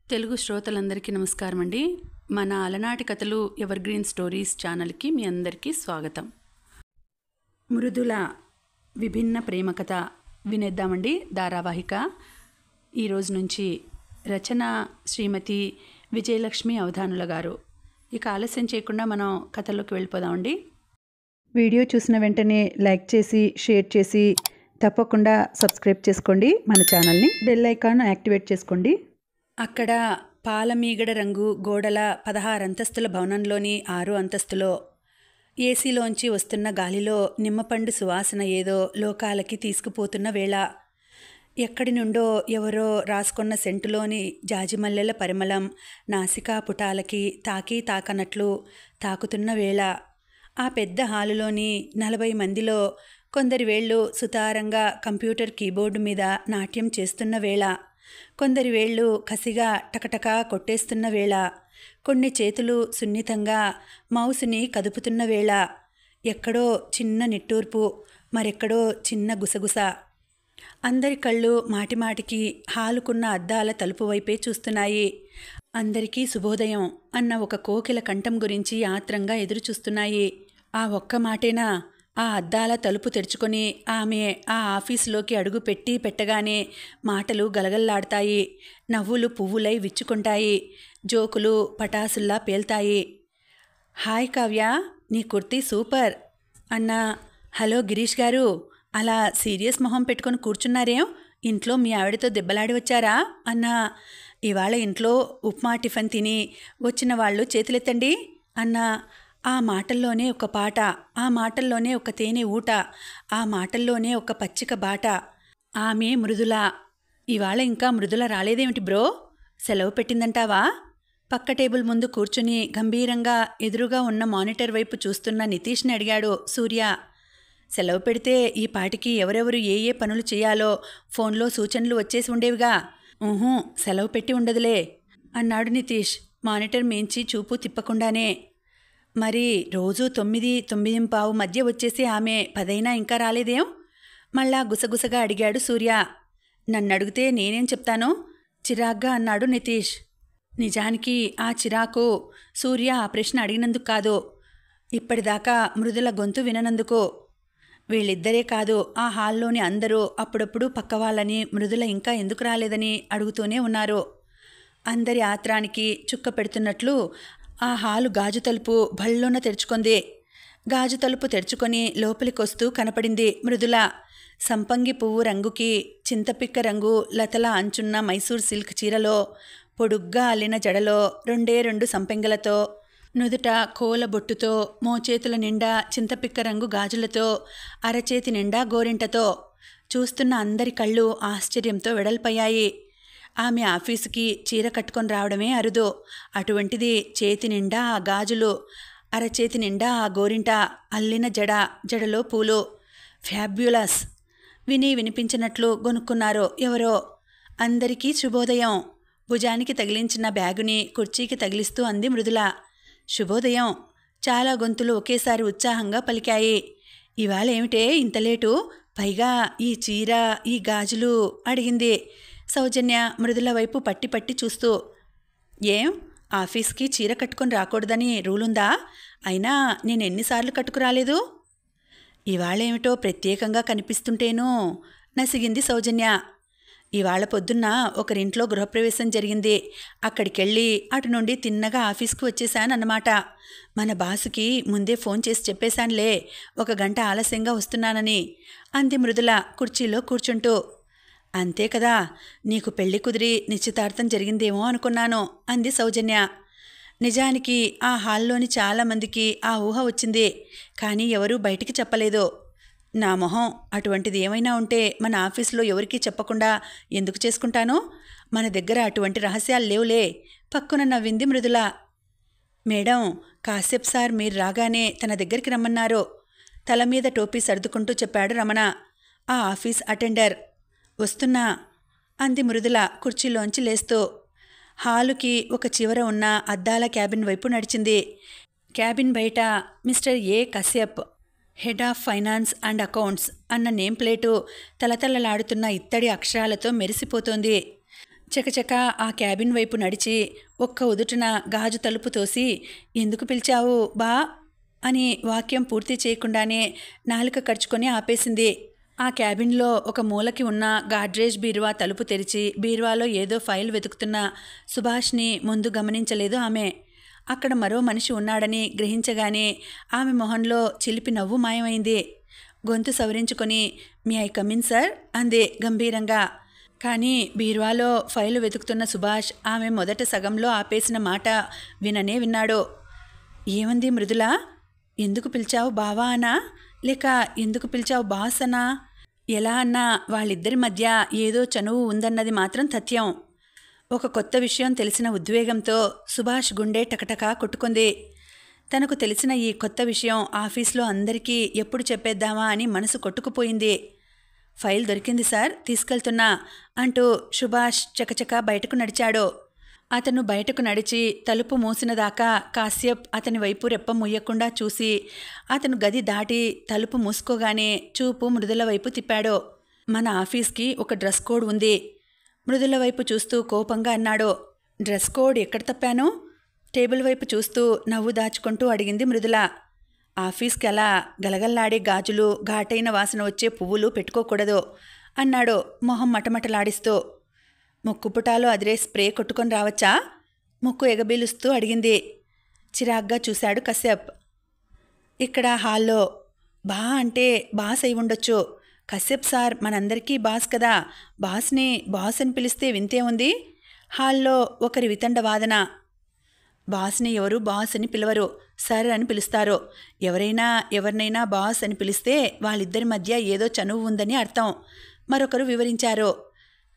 తెలుగు శ్రోతలందరికీ నమస్కారం అండి. మన అలనాటి కథలు ఎవర్ గ్రీన్ స్టోరీస్ ఛానల్కి మీ అందరికీ స్వాగతం. మృదుల విభిన్న ప్రేమ కథ వినేద్దామండి. ధారావాహిక ఈరోజు నుంచి రచన శ్రీమతి విజయలక్ష్మి అవధానుల గారు. ఇక ఆలస్యం చేయకుండా మనం కథలోకి వెళ్ళిపోదామండి. వీడియో చూసిన వెంటనే లైక్ చేసి షేర్ చేసి తప్పకుండా సబ్స్క్రైబ్ చేసుకోండి. మన ఛానల్ని బెల్ ఐకాన్ యాక్టివేట్ చేసుకోండి. అక్కడ పాలమీగడ రంగు గోడల 16 అంతస్తుల భవనంలోని 6 అంతస్తులో ఏసీలోంచి వస్తున్న గాలిలో నిమ్మపండు సువాసన ఏదో లోకాలకి తీసుకుపోతున్న వేళ, ఎక్కడి నుండో ఎవరో రాసుకున్న సెంటులోని జాజిమల్లెల పరిమళం నాసికా పుటాలకి తాకనట్లు తాకుతున్న వేళ, ఆ పెద్ద హాలులోని 40 మందిలో కొందరి వేళ్ళు సుతారంగా కంప్యూటర్ కీబోర్డు మీద నాట్యం చేస్తున్న వేళ, కొందరి వేళ్ళు కసిగా టకటకా కొట్టేస్తున్న వేళ, కొన్ని చేతులు సున్నితంగా మౌసుని కదుపుతున్న వేళ, ఎక్కడో చిన్న నిట్టూర్పు, మరెక్కడో చిన్న గుసగుస. అందరి కళ్ళు మాటిమాటికి హాలుకున్న అద్దాల తలుపు వైపే చూస్తున్నాయి. అందరికీ శుభోదయం అన్న ఒక కోకిల కంఠం గురించి ఆత్రంగా ఎదురుచూస్తున్నాయి. ఆ ఒక్క మాటేనా? ఆ అద్దాల తలుపు తెరుచుకొని ఆమె ఆ ఆఫీసులోకి అడుగు పెట్టగానే మాటలు గలగల్లాడతాయి, నవ్వులు పువ్వులై విచ్చుకుంటాయి, జోకులు పటాసుల్లా పేల్తాయి. హాయ్ కావ్య, నీ కుర్తీ సూపర్ అన్నా. హలో గిరీష్ గారు, అలా సీరియస్ మొహం పెట్టుకొని కూర్చున్నారేం? ఇంట్లో మీ ఆవిడతో దెబ్బలాడి వచ్చారా అన్నా. ఇవాళ ఇంట్లో ఉప్మా టిఫిన్ తిని వచ్చిన వాళ్ళు చేతులెత్తండి అన్నా. ఆ మాటల్లోనే ఒక పాట, ఆ మాటల్లోనే ఒక తేనె ఊట, ఆ మాటల్లోనే ఒక పచ్చిక బాట. ఆమె మృదుల. ఇవాళ ఇంకా మృదుల రాలేదేమిటి బ్రో? సెలవు పెట్టిందంటావా? పక్క టేబుల్ ముందు కూర్చుని గంభీరంగా ఎదురుగా ఉన్న మానిటర్ వైపు చూస్తున్న నితీష్ని అడిగాడు సూర్య. సెలవు పెడితే ఈ పాటికి ఎవరెవరు ఏ పనులు చేయాలో ఫోన్లో సూచనలు వచ్చేసి ఉండేవిగా. సెలవు పెట్టి ఉండదులే అన్నాడు నితీష్ మానిటర్ మేంచి చూపు తిప్పకుండానే. మరి రోజు 9-9:15 మధ్య వచ్చేసి ఆమె 10 ఇంకా రాలేదేం? మళ్ళా గుసగుసగా అడిగాడు సూర్య. నన్నడిగితే నేనేం చెప్తాను? చిరాగ్గా అన్నాడు నితీష్. నిజానికి ఆ చిరాకు సూర్య ఆ ప్రశ్న అడిగినందుకు కాదు, ఇప్పటిదాకా మృదుల గొంతు విననందుకు. వీళ్ళిద్దరే కాదు, ఆ హాల్లోని అందరూ అప్పుడప్పుడు పక్కవాళ్ళని మృదుల ఇంకా ఎందుకు రాలేదని అడుగుతూనే ఉన్నారు. అందరి ఆత్రానికి చుక్క పెడుతున్నట్లు ఆ హాలు గాజు తలుపు భళ్ళున తెరుచుకుంది. గాజు తలుపు తెరుచుకొని లోపలికొస్తూ కనపడింది మృదుల. సంపంగి పువ్వు రంగుకి చింతపిక్క రంగు లతల అంచున్న మైసూర్ సిల్క్ చీరలో, పొడుగ్గా అల్లిన జడలో 2 సంపెంగలతో, నుదుట కోల బొట్టుతో, మోచేతుల నిండా చింతపిక్క రంగు గాజులతో, అరచేతి నిండా గోరింటతో చూస్తున్న అందరి కళ్ళు ఆశ్చర్యంతో వెడల్పయ్యాయి. ఆమె ఆఫీసుకి చీర కట్టుకొని రావడమే అరుదు. అటువంటిది చేతి నిండా ఆ గాజులు, అరచేతి నిండా ఆ గోరింట, అల్లిన జడలో పూలు. ఫ్యాబ్యులస్! విని వినిపించినట్లు గొనుక్కున్నారు ఎవరో. అందరికీ శుభోదయం. భుజానికి తగిలించిన బ్యాగుని కుర్చీకి తగిలిస్తూ అంది మృదుల. శుభోదయం! చాలా గొంతులు ఒకేసారి ఉత్సాహంగా పలికాయి. ఇవాళ ఏమిటే ఇంత లేటు? పైగా ఈ చీర, ఈ గాజులు అడిగింది సౌజన్య మృదుల వైపు పట్టి పట్టి చూస్తూ. ఏం, ఆఫీస్కి చీర కట్టుకొని రాకూడదని రూలుందా? అయినా నేను ఎన్నిసార్లు కట్టుకురాలేదు? ఇవాళేమిటో ప్రత్యేకంగా కనిపిస్తుంటేనూ నసిగింది సౌజన్య. ఇవాళ పొద్దున్న ఒకరింట్లో గృహప్రవేశం జరిగింది. అక్కడికెళ్ళి అటు నుండి తిన్నగా ఆఫీస్కి వచ్చేశానన్నమాట. మన బాసుకి ముందే ఫోన్ చేసి చెప్పేశానులే 1 గంట ఆలస్యంగా వస్తున్నానని అంది మృదుల కుర్చీలో కూర్చుంటూ. అంతే కదా, నీకు పెళ్లి కుదిరి నిశ్చితార్థం జరిగిందేమో అనుకున్నాను అంది సౌజన్య. నిజానికి ఆ హాల్లోని చాలామందికి ఆ ఊహ వచ్చింది, కానీ ఎవరూ బయటికి చెప్పలేదు. నా మొహం, అటువంటిది ఏమైనా ఉంటే మన ఆఫీసులో ఎవరికీ చెప్పకుండా ఎందుకు చేసుకుంటాను? మన దగ్గర అటువంటి రహస్యాలు లేవులే పక్కున నవ్వింది మృదుల. మేడం, కాశ్యప్ సార్ మీరు రాగానే తన దగ్గరికి రమ్మన్నారు. తల మీద టోపీ సర్దుకుంటూ చెప్పాడు రమణ, ఆ ఆఫీస్ అటెండర్. వస్తున్నా అంది మృదుల కుర్చీలోంచి లేస్తూ. హాలుకి ఒక చివర ఉన్న అద్దాల క్యాబిన్ వైపు నడిచింది. క్యాబిన్ బయట mister A Kashyap, head of finance and accounts అన్న నేమ్ ప్లేటు తలతలలాడుతున్న ఇత్తడి అక్షరాలతో మెరిసిపోతోంది. చకచక ఆ క్యాబిన్ వైపు నడిచి ఒక్క ఉదుటున గాజు తలుపు తోసి ఎందుకు పిలిచావు బా అని వాక్యం పూర్తి చేయకుండానే నాలుక ఖర్చుకొని ఆపేసింది. ఆ క్యాబిన్లో ఒక మూలకి ఉన్న గాడ్రేజ్ బీరువా తలుపు తెరిచి బీరువాలో ఏదో ఫైల్ వెతుకుతున్న సుభాష్ని ముందు గమనించలేదు ఆమె. అక్కడ మరో మనిషి ఉన్నాడని గ్రహించగానే ఆమె మొహంలో చిలిపి నవ్వు మాయమైంది. గొంతు సవరించుకొని మీ ఐ కమిన్ సార్ అంది గంభీరంగా. కానీ బీరువాలో ఫైలు వెతుకుతున్న సుభాష్ ఆమె మొదట సగంలో ఆపేసిన మాట విననే విన్నాడు. ఏమంది మృదుల? ఎందుకు పిలిచావు బావా అనా లేక ఎందుకు పిలిచావు బాస్ అనా? ఎలా అన్నా వాళ్ళిద్దరి మధ్య ఏదో చనువు ఉందన్నది మాత్రం తథ్యం. ఒక కొత్త విషయం తెలిసిన ఉద్వేగంతో సుభాష్ గుండె టకటకా కొట్టుకుంది. తనకు తెలిసిన ఈ కొత్త విషయం ఆఫీస్లో అందరికీ ఎప్పుడు చెప్పేద్దామా అని మనసు కొట్టుకుపోయింది. ఫైల్ దొరికింది సార్, తీసుకెళ్తున్నా అంటూ సుభాష్ చకచకా బయటకు నడిచాడు. అతను బయటకు నడిచి తలుపు మూసినదాకా కాశ్యప్ అతని వైపు రెప్ప ముయ్యకుండా చూసి అతను గది దాటి తలుపు మూసుకోగానే చూపు మృదుల వైపు తిప్పాడు. మన ఆఫీస్కి ఒక డ్రెస్ కోడ్ ఉంది. మృదుల వైపు చూస్తూ కోపంగా అన్నాడు. డ్రెస్ కోడ్ ఎక్కడ తప్పాను? టేబుల్ వైపు చూస్తూ నవ్వు దాచుకుంటూ అడిగింది మృదుల. ఆఫీస్కి అలా గలగల్లాడే గాజులు, ఘాటైన వాసన వచ్చే పువ్వులు పెట్టుకోకూడదు అన్నాడు మొహం మటమటలాడిస్తూ. ముక్కుపుటాలో అదిరే స్ప్రే కొట్టుకొని రావచ్చా? ముక్కు ఎగబీలుస్తూ అడిగింది. చిరాగ్గా చూశాడు కశ్యప్. ఇక్కడ హాల్లో బా అంటే బాస్ అయి ఉండొచ్చు. కశ్యప్ సార్ మనందరికీ బాస్ కదా, బాస్ని బాస్ అని పిలిస్తే వింతే ఉంది. హాల్లో ఒకరి వితండ వాదన. బాస్ని ఎవరు బాస్ అని పిలవరు, సర్ అని పిలుస్తారు. ఎవరినైనా బాస్ అని పిలిస్తే వాళ్ళిద్దరి మధ్య ఏదో చనువు ఉందని అర్థం మరొకరు వివరించారు.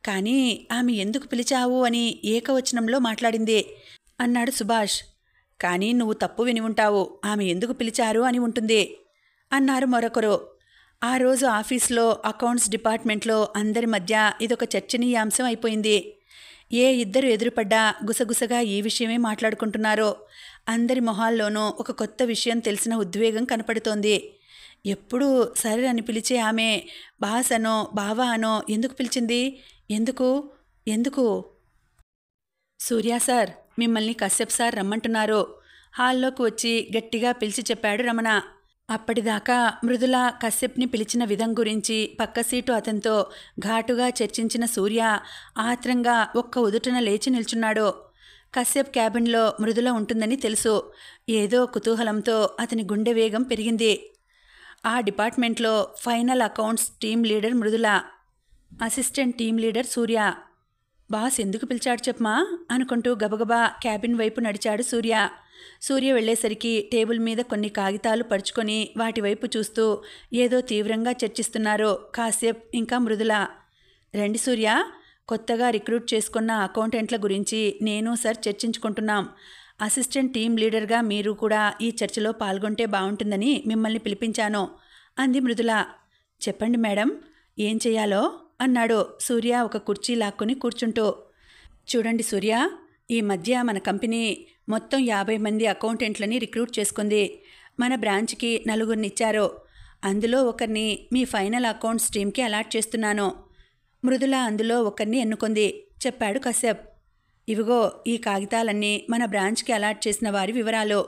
కానీ ఆమె ఎందుకు పిలిచావు అని ఏకవచనంలో మాట్లాడింది అన్నాడు సుభాష్. కానీ నువ్వు తప్పు విని ఉంటావు, ఆమె ఎందుకు పిలిచారు అని ఉంటుంది అన్నారు మరొకరు. ఆ రోజు ఆఫీస్లో అకౌంట్స్ డిపార్ట్మెంట్లో అందరి మధ్య ఇదొక చర్చనీయాంశం అయిపోయింది. ఏ ఇద్దరు ఎదురుపడ్డా గుసగుసగా ఈ విషయమే మాట్లాడుకుంటున్నారో. అందరి మొహాల్లోనూ ఒక కొత్త విషయం తెలిసిన ఉద్వేగం కనపడుతోంది. ఎప్పుడూ సరే అని పిలిచే ఆమె బాస్ అనో బావా అనో ఎందుకు పిలిచింది? ఎందుకు? సూర్య సార్, మిమ్మల్ని కశ్యప్ సార్ రమ్మంటున్నారు. హాల్లోకి వచ్చి గట్టిగా పిలిచి చెప్పాడు రమణ. అప్పటిదాకా మృదుల కశ్యప్ని పిలిచిన విధం గురించి పక్క సీటు అతనితో ఘాటుగా చర్చించిన సూర్య ఆత్రంగా ఒక్క ఉదుటన లేచి నిల్చున్నాడు. కశ్యప్ క్యాబిన్లో మృదుల ఉంటుందని తెలుసు. ఏదో కుతూహలంతో అతని గుండె వేగం పెరిగింది. ఆ డిపార్ట్మెంట్లో final accounts team leader Mrudula, assistant team leader Surya. Boss ఎందుకు పిలిచాడు చెప్పమా అనుకుంటూ గబగబా క్యాబిన్ వైపు నడిచాడు సూర్య. సూర్య వెళ్లేసరికి టేబుల్ మీద కొన్ని కాగితాలు పరుచుకొని వాటి వైపు చూస్తూ ఏదో తీవ్రంగా చర్చిస్తున్నారు కాశ్యప్ ఇంకా మృదుల. రండి సూర్య, కొత్తగా రిక్రూట్ చేసుకున్న అకౌంటెంట్ల గురించి నేను సార్ చర్చించుకుంటున్నాం. అసిస్టెంట్ టీం లీడర్గా మీరు కూడా ఈ చర్చలో పాల్గొంటే బాగుంటుందని మిమ్మల్ని పిలిపించాను అంది మృదుల. చెప్పండి మేడం, ఏం చెయ్యాలో అన్నాడు సూర్య ఒక కుర్చీ లాక్కుని కూర్చుంటూ. చూడండి సూర్య, ఈ మధ్య మన కంపెనీ మొత్తం 50 మంది అకౌంటెంట్లని రిక్రూట్ చేసుకుంది. మన బ్రాంచ్కి 4 ఇచ్చారు. అందులో ఒకరిని మీ ఫైనల్ అకౌంట్స్ టీంకి అలాట్ చేస్తున్నాను. మృదుల అందులో ఒకరిని ఎన్నుకుంది చెప్పాడు కశ్యప్. ఇవిగో ఈ కాగితాలన్నీ మన బ్రాంచ్కి అలాట్ చేసిన వారి వివరాలు.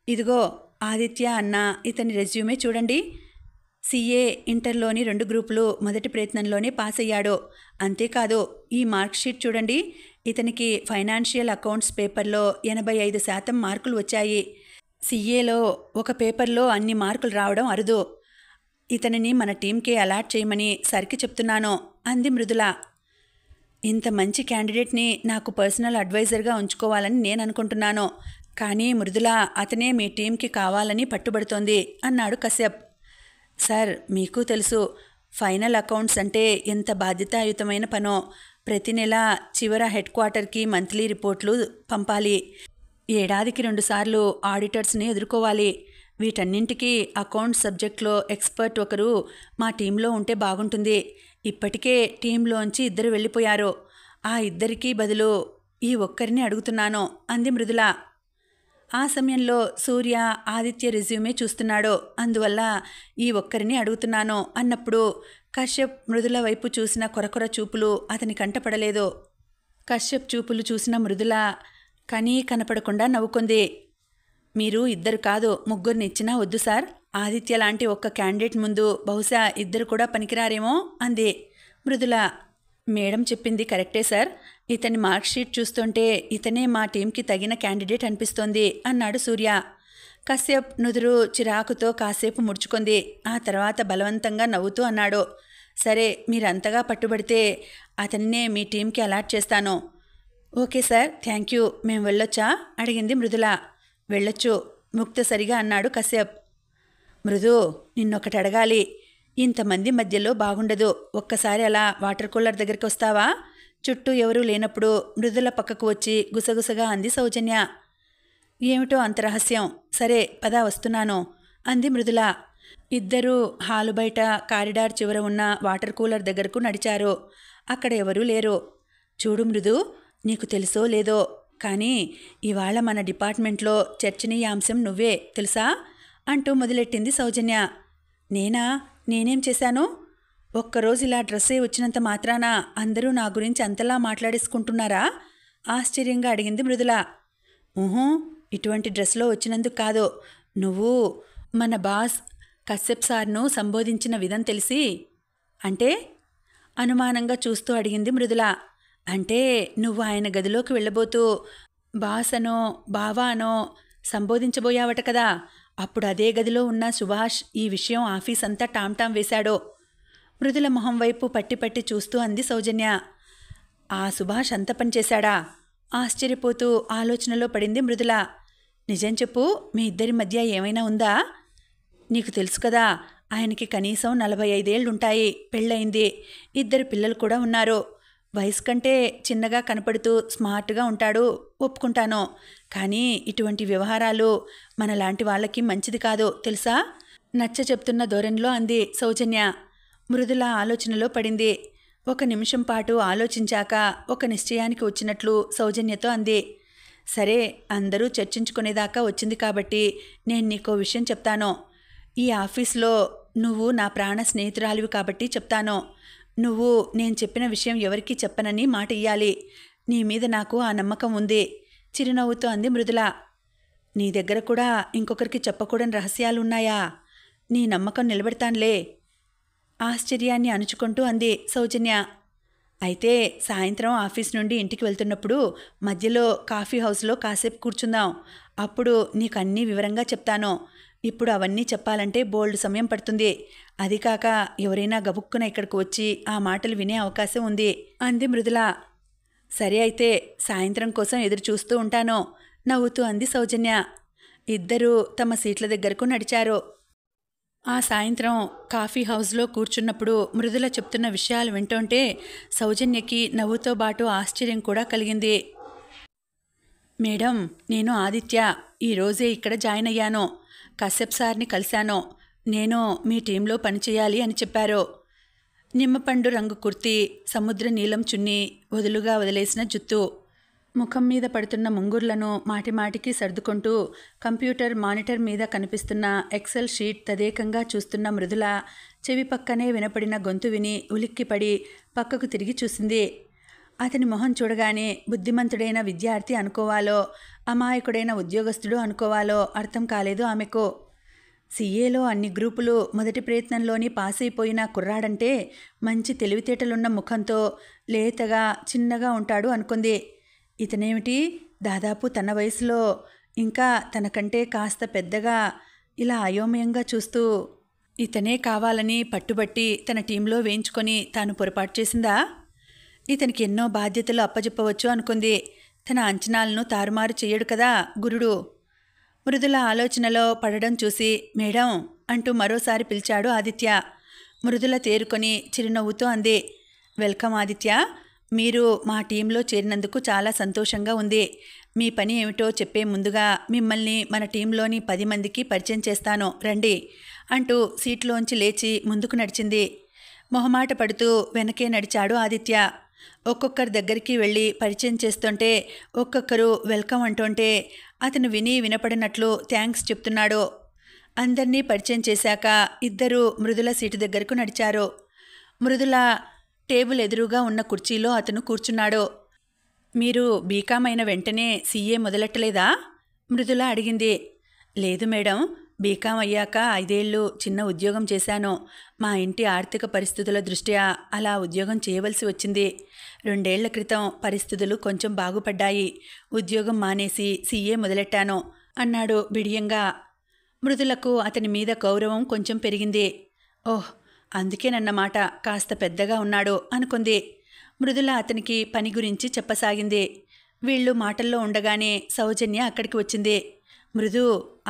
ఇదిగో ఆదిత్య అన్న ఇతని రెజ్యూమే చూడండి. CA ఇంటర్లోని 2 గ్రూపులు మొదటి ప్రయత్నంలోనే పాస్ అయ్యాడు. అంతేకాదు ఈ మార్క్షీట్ చూడండి. ఇతనికి ఫైనాన్షియల్ అకౌంట్స్ పేపర్లో 85% మార్కులు వచ్చాయి. CAలో ఒక పేపర్లో అన్ని మార్కులు రావడం అరుదు. ఇతనిని మన టీంకే అలాట్ చేయమని సరికి చెప్తున్నాను అంది మృదుల. ఇంత మంచి క్యాండిడేట్ని నాకు పర్సనల్ అడ్వైజర్గా ఉంచుకోవాలని నేను అనుకుంటున్నాను. కానీ మృదుల అతనే మీ టీంకి కావాలని పట్టుబడుతోంది అన్నాడు కశ్యప్. సార్, మీకు తెలుసు ఫైనల్ అకౌంట్స్ అంటే ఎంత బాధ్యతాయుతమైన పనో. ప్రతి నెల చివర హెడ్ క్వార్టర్కి మంత్లీ రిపోర్ట్లు పంపాలి. ఏడాదికి 2 సార్లు ఆడిటర్స్ని ఎదుర్కోవాలి. వీటన్నింటికీ అకౌంట్స్ సబ్జెక్ట్లో ఎక్స్పర్ట్ ఒకరు మా టీంలో ఉంటే బాగుంటుంది. ఇప్పటికే టీంలోంచి 2 వెళ్ళిపోయారు. ఆ 2కి బదులు ఈ ఒక్కరిని అడుగుతున్నాను అంది మృదుల. ఆ సమయంలో సూర్య ఆదిత్య రెజ్యూమే చూస్తున్నాడు. అందువల్ల ఈ ఒక్కరిని అడుగుతున్నాను అన్నప్పుడు కశ్యప్ మృదుల వైపు చూసిన కొరకొర చూపులు అతని కంటపడలేదు. కశ్యప్ చూపులు చూసిన మృదుల కనీ కనపడకుండా నవ్వుకుంది. మీరు ఇద్దరు కాదు, ముగ్గురిని ఇచ్చినా వద్దు సార్. ఆదిత్య లాంటి ఒక్క క్యాండిడేట్ ముందు బహుశా ఇద్దరు కూడా పనికిరారేమో అంది మృదుల. మేడం చెప్పింది కరెక్టే సార్. ఇతని మార్క్షీట్ చూస్తుంటే ఇతనే మా టీంకి తగిన క్యాండిడేట్ అనిపిస్తోంది అన్నాడు సూర్య. కశ్యప్ నుదురు చిరాకుతో కాసేపు ముడుచుకుంది. ఆ తర్వాత బలవంతంగా నవ్వుతూ అన్నాడు, సరే, మీరంతగా పట్టుబడితే అతన్నే మీ టీంకి అలాట్ చేస్తాను. Okay sir, thank you. మేము వెళ్ళొచ్చా అడిగింది మృదుల. వెళ్ళొచ్చు ముక్తసరిగా అన్నాడు కశ్యప్. మృదు, నిన్నొకటి అడగాలి. ఇంతమంది మధ్యలో బాగుండదు. ఒక్కసారి అలా వాటర్ కూలర్ దగ్గరికి వస్తావా? చుట్టూ ఎవరూ లేనప్పుడు మృదుల పక్కకు వచ్చి గుసగుసగా అంది సౌజన్య. ఏమిటో అంత రహస్యం. సరే పద, వస్తున్నాను అంది మృదుల. ఇద్దరూ హాలు బయట కారిడార్ చివర ఉన్న వాటర్ కూలర్ దగ్గరకు నడిచారు. అక్కడ ఎవరూ లేరు. చూడు మృదు, నీకు తెలుసో లేదో కానీ ఇవాళ మన డిపార్ట్మెంట్లో చర్చనీయాంశం నువ్వే, తెలుసా అంటూ మొదలెట్టింది సౌజన్య. నేనా? నేనేం చేశాను? ఒక్కరోజు ఇలా డ్రెస్సే వచ్చినంత మాత్రాన అందరూ నా గురించి అంతలా మాట్లాడేసుకుంటున్నారా? ఆశ్చర్యంగా అడిగింది మృదుల. ఊహూ, ఇటువంటి డ్రెస్లో వచ్చినందుకు కాదు. నువ్వు మన బాస్ కశ్యప్ సార్ను సంబోధించిన విధం తెలిసి. అంటే? అనుమానంగా చూస్తూ అడిగింది మృదుల. అంటే నువ్వు ఆయన గదిలోకి వెళ్ళబోతూ బాస్ అనో బావా అనో సంబోధించబోయావట కదా. అప్పుడు అదే గదిలో ఉన్న సుభాష్ ఈ విషయం ఆఫీస్ అంతా టామ్టామ్ వేశాడు. మృదుల మొహం వైపు పట్టి పట్టి చూస్తూ అంది సౌజన్య. ఆ సుభాష్ అంత పని చేశాడా? ఆశ్చర్యపోతూ ఆలోచనలో పడింది మృదుల. నిజం చెప్పు, మీ ఇద్దరి మధ్య ఏమైనా ఉందా? నీకు తెలుసు కదా, ఆయనకి కనీసం 45 ఏళ్లుంటాయి. పెళ్ళయింది. 2 పిల్లలు కూడా ఉన్నారు. వయసు కంటే చిన్నగా కనపడుతూ స్మార్ట్గా ఉంటాడు, ఒప్పుకుంటాను. కానీ ఇటువంటి వ్యవహారాలు మనలాంటి వాళ్ళకి మంచిది కాదు, తెలుసా? నచ్చ చెప్తున్న ధోరణిలో అంది సౌజన్య. మృదుల ఆలోచనలో పడింది. 1 నిమిషం పాటు ఆలోచించాక ఒక నిశ్చయానికి వచ్చినట్లు సౌజన్యతో అంది. సరే, అందరూ చర్చించుకునేదాకా వచ్చింది కాబట్టి నేను నీకో విషయం చెప్తాను. ఈ ఆఫీస్లో నువ్వు నా ప్రాణ స్నేహితురాలివి కాబట్టి చెప్తాను. నువ్వు నేను చెప్పిన విషయం ఎవరికీ చెప్పనని మాట ఇయ్యాలి. నీ మీద నాకు ఆ నమ్మకం ఉంది చిరునవ్వుతో అంది మృదుల. నీ దగ్గర కూడా ఇంకొకరికి చెప్పకూడని రహస్యాలున్నాయా? నీ నమ్మకం నిలబెడతానులే ఆశ్చర్యాన్ని అణుచుకుంటూ అంది సౌజన్య. అయితే సాయంత్రం ఆఫీస్ నుండి ఇంటికి వెళ్తున్నప్పుడు మధ్యలో కాఫీ హౌస్లో కాసేపు కూర్చుందాం. అప్పుడు నీకు అన్నీ వివరంగా చెప్తాను. ఇప్పుడు అవన్నీ చెప్పాలంటే బోల్డ్ సమయం పడుతుంది. అది కాక ఎవరైనా గబుక్కున ఇక్కడికి వచ్చి ఆ మాటలు వినే అవకాశం ఉంది అంది మృదుల. సరే అయితే సాయంత్రం కోసం ఎదురు చూస్తూ ఉంటాను నవ్వుతూ అంది సౌజన్య. ఇద్దరూ తమ సీట్ల దగ్గరకు నడిచారు. ఆ సాయంత్రం కాఫీ హౌస్లో కూర్చున్నప్పుడు మృదుల చెప్తున్న విషయాలు వింటుంటే సౌజన్యకి నవ్వుతో పాటు ఆశ్చర్యం కూడా కలిగింది. మేడం, నేను ఆదిత్య. ఈరోజే ఇక్కడ జాయిన్ అయ్యాను. కశ్యప్ సార్ని కలిశాను. నేను మీ టీంలో పనిచేయాలి అని చెప్పారు. నిమ్మపండు రంగు కుర్తీ, సముద్ర నీలం చున్నీ, వదులుగా వదిలేసిన జుత్తు, ముఖం మీద పడుతున్న ముంగుర్లను మాటిమాటికి సర్దుకుంటూ కంప్యూటర్ మానిటర్ మీద కనిపిస్తున్న ఎక్సెల్ షీట్ తదేకంగా చూస్తున్న మృదుల చెవి పక్కనే వినపడిన గొంతు విని ఉలిక్కిపడి పక్కకు తిరిగి చూసింది. అతని మొహం చూడగానే బుద్ధిమంతుడైన విద్యార్థి అనుకోవాలో అమాయకుడైన ఉద్యోగస్తుడు అనుకోవాలో అర్థం కాలేదు ఆమెకు. సీఏలో అన్ని గ్రూపులు మొదటి ప్రయత్నంలోని పాస్ అయిపోయిన కుర్రాడంటే మంచి తెలివితేటలున్న ముఖంతో లేతగా చిన్నగా ఉంటాడు అనుకుంది. ఇతనేమిటి దాదాపు తన వయసులో, ఇంకా తనకంటే కాస్త పెద్దగా, ఇలా అయోమయంగా చూస్తూ ఇతనే కావాలని పట్టుబట్టి తన టీంలో వేయించుకొని తాను పొరపాటు చేసిందా? ఇతనికి ఎన్నో బాధ్యతలు అప్పజెప్పవచ్చు అనుకుంది. తన అంచనాలను తారుమారు చెయ్యడు కదా గురుడు. మృదుల ఆలోచనలో పడడం చూసి మేడం అంటూ మరోసారి పిలిచాడు ఆదిత్య. మృదుల తేరుకొని చిరునవ్వుతో అంది, వెల్కమ్ ఆదిత్య. మీరు మా టీంలో చేరినందుకు చాలా సంతోషంగా ఉంది. మీ పని ఏమిటో చెప్పే ముందుగా మిమ్మల్ని మన టీంలోని 10 మందికి పరిచయం చేస్తాను, రండి అంటూ సీట్లోంచి లేచి ముందుకు నడిచింది. మొహమాట పడుతూ వెనకే నడిచాడు ఆదిత్య. ఒక్కొక్కరి దగ్గరికి వెళ్ళి పరిచయం చేస్తుంటే ఒక్కొక్కరు వెల్కమ్ అంటుంటే అతను విని వినపడినట్లు థ్యాంక్స్ చెప్తున్నాడు. అందర్నీ పరిచయం చేశాక ఇద్దరూ మృదుల సీటు దగ్గరకు నడిచారు. మృదుల టేబుల్ ఎదురుగా ఉన్న కుర్చీలో అతను కూర్చున్నాడు. మీరు బీకామ్ అయిన వెంటనే సీఏ మొదలెట్టలేదా? మృదుల అడిగింది. లేదు మేడం, బీకామ్ అయ్యాక 5 ఏళ్ళు చిన్న ఉద్యోగం చేశాను. మా ఇంటి ఆర్థిక పరిస్థితుల దృష్ట్యా అలా ఉద్యోగం చేయవలసి వచ్చింది. 2 ఏళ్ల క్రితం పరిస్థితులు కొంచెం బాగుపడ్డాయి. ఉద్యోగం మానేసి సీఏ మొదలెట్టాను అన్నాడు బిడియంగా. మృదులకు అతని మీద గౌరవం కొంచెం పెరిగింది. ఓహ్, అందుకేనన్నమాట కాస్త పెద్దగా ఉన్నాడు అనుకుంది. మృదుల అతనికి పని గురించి చెప్పసాగింది. వీళ్ళు మాటల్లో ఉండగానే సౌజన్య అక్కడికి వచ్చింది. మృదు,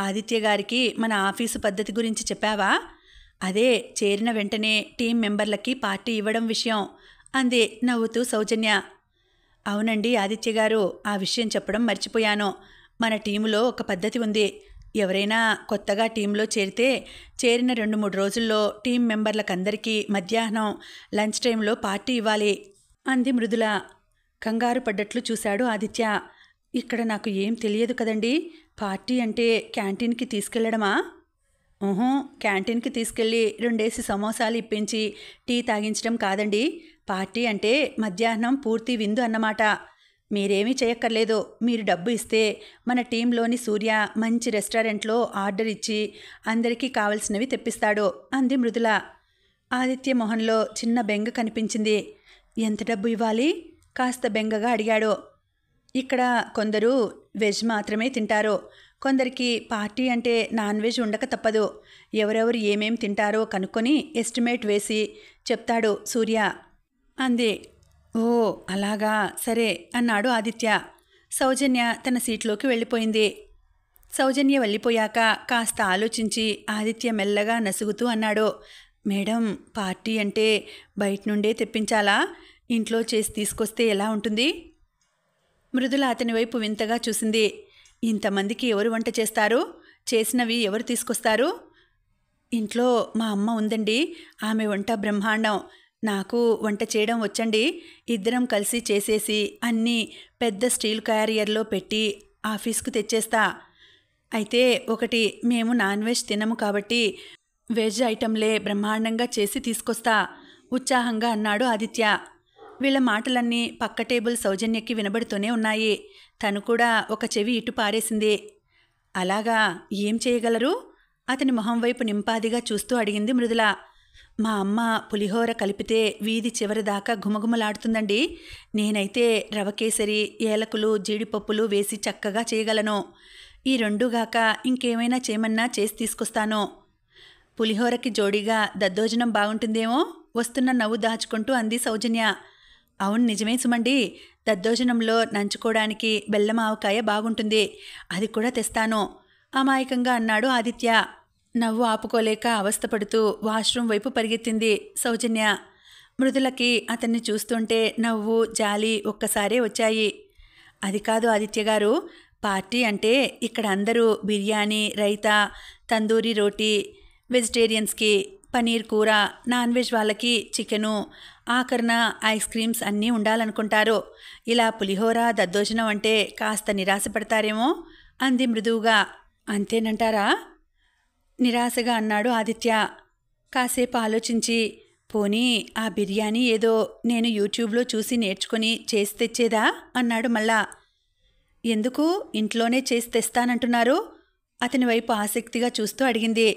ఆదిత్య గారికి మన ఆఫీసు పద్ధతి గురించి చెప్పావా? అదే చేరిన వెంటనే టీం మెంబర్లకి పార్టీ ఇవ్వడం విషయం అంది నవ్వుతూ సౌజన్య. అవునండి ఆదిత్య గారు, ఆ విషయం చెప్పడం మర్చిపోయాను. మన టీములో ఒక పద్ధతి ఉంది. ఎవరైనా కొత్తగా టీంలో చేరిన 2-3 రోజుల్లో టీం మెంబర్లకందరికీ మధ్యాహ్నం లంచ్ టైంలో పార్టీ ఇవ్వాలి అంది మృదుల. కంగారు పడ్డట్లు చూశాడు ఆదిత్య. ఇక్కడ నాకు ఏం తెలియదు కదండి. పార్టీ అంటే క్యాంటీన్కి తీసుకెళ్లడమా? క్యాంటీన్కి తీసుకెళ్ళి 2 సమోసాలు ఇప్పించి టీ తాగించడం కాదండి. పార్టీ అంటే మధ్యాహ్నం పూర్తి విందు అన్నమాట. మీరేమీ చేయక్కర్లేదు. మీరు డబ్బు ఇస్తే మన టీంలోని సూర్య మంచి రెస్టారెంట్లో ఆర్డర్ ఇచ్చి అందరికీ కావలసినవి తెప్పిస్తాడు అంది మృదుల. ఆదిత్య మొహంలో చిన్న బెంగ కనిపించింది. ఎంత డబ్బు ఇవ్వాలి? కాస్త బెంగగా అడిగాడు. ఇక్కడ కొందరు వెజ్ మాత్రమే తింటారు. కొందరికి పార్టీ అంటే నాన్ వెజ్ ఉండక తప్పదు. ఎవరెవరు ఏమేం తింటారో కనుక్కొని ఎస్టిమేట్ వేసి చెప్తాడు సూర్య అంది. ఓ అలాగా, సరే అన్నాడు ఆదిత్య. సౌజన్య తన సీట్లోకి వెళ్ళిపోయింది. సౌజన్య వెళ్ళిపోయాక కాస్త ఆలోచించి ఆదిత్య మెల్లగా నసుగుతూ అన్నాడు. మేడం, పార్టీ అంటే బయట నుండే తెప్పించాలా? ఇంట్లో చేసి తీసుకొస్తే ఎలా ఉంటుంది? మృదుల అతని వైపు వింతగా చూసింది. ఇంతమందికి ఎవరు వంట చేస్తారు? చేసినవి ఎవరు తీసుకొస్తారు? ఇంట్లో మా అమ్మ ఉందండి. ఆమె వంట బ్రహ్మాండం. నాకు వంట చేయడం వచ్చండి. ఇద్దరం కలిసి చేసేసి అన్నీ పెద్ద స్టీల్ క్యారియర్లో పెట్టి ఆఫీస్కు తెచ్చేస్తా. అయితే ఒకటి, మేము నాన్ వెజ్ తినము కాబట్టి వెజ్ ఐటంలే బ్రహ్మాండంగా చేసి తీసుకొస్తా ఉత్సాహంగా అన్నాడు ఆదిత్య. వీళ్ళ మాటలన్నీ పక్క టేబుల్ సౌజన్యకి వినబడుతూనే ఉన్నాయి. తను కూడా ఒక చెవి ఇటు పారేసింది. అలాగా, ఏం చేయగలరు? అతని మొహం వైపు నింపాదిగా చూస్తూ అడిగింది మృదుల. మా అమ్మ పులిహోర కలిపితే వీధి చివరి దాకా ఘుమఘుమలాడుతుందండి. నేనైతే రవకేసరి, ఏలకులు, జీడిపప్పులు వేసి చక్కగా చేయగలను. ఈ 2గాక ఇంకేమైనా చేయమన్నా చేసి తీసుకొస్తాను. పులిహోరకి జోడీగా దద్దోజనం బాగుంటుందేమో వస్తున్న నవ్వు దాచుకుంటూ అంది సౌజన్య. అవును, నిజమే సుమండి. దద్దోజనంలో నంచుకోవడానికి బెల్లం ఆవకాయ బాగుంటుంది. అది కూడా తెస్తాను అమాయకంగా అన్నాడు ఆదిత్య. నవ్వు ఆపుకోలేక అవస్థపడుతూ వాష్రూమ్ వైపు పరిగెత్తింది సౌజన్య. మృదులకి అతన్ని చూస్తుంటే నవ్వు, జాలి ఒక్కసారే వచ్చాయి. అది కాదు ఆదిత్య గారు, పార్టీ అంటే ఇక్కడ అందరూ బిర్యానీ, రైతా, తందూరి రోటీ, వెజిటేరియన్స్కి పనీర్ కూర, నాన్ వెజ్ వాళ్ళకి చికెను, ఆఖరణ ఐస్ క్రీమ్స్ అన్నీ ఉండాలనుకుంటారు. ఇలా పులిహోర, దద్దోజనం అంటే కాస్త నిరాశపడతారేమో అంది మృదువుగా. అంతేనంటారా? నిరాశగా అన్నాడు ఆదిత్య. కాసేపు ఆలోచించి, పోనీ ఆ బిర్యానీ ఏదో నేను యూట్యూబ్లో చూసి నేర్చుకుని చేసి తెచ్చేదా అన్నాడు మళ్ళా. ఎందుకు, ఇంట్లోనే చేసి తెస్తానంటున్నారు? అతని వైపు ఆసక్తిగా చూస్తూ అడిగింది.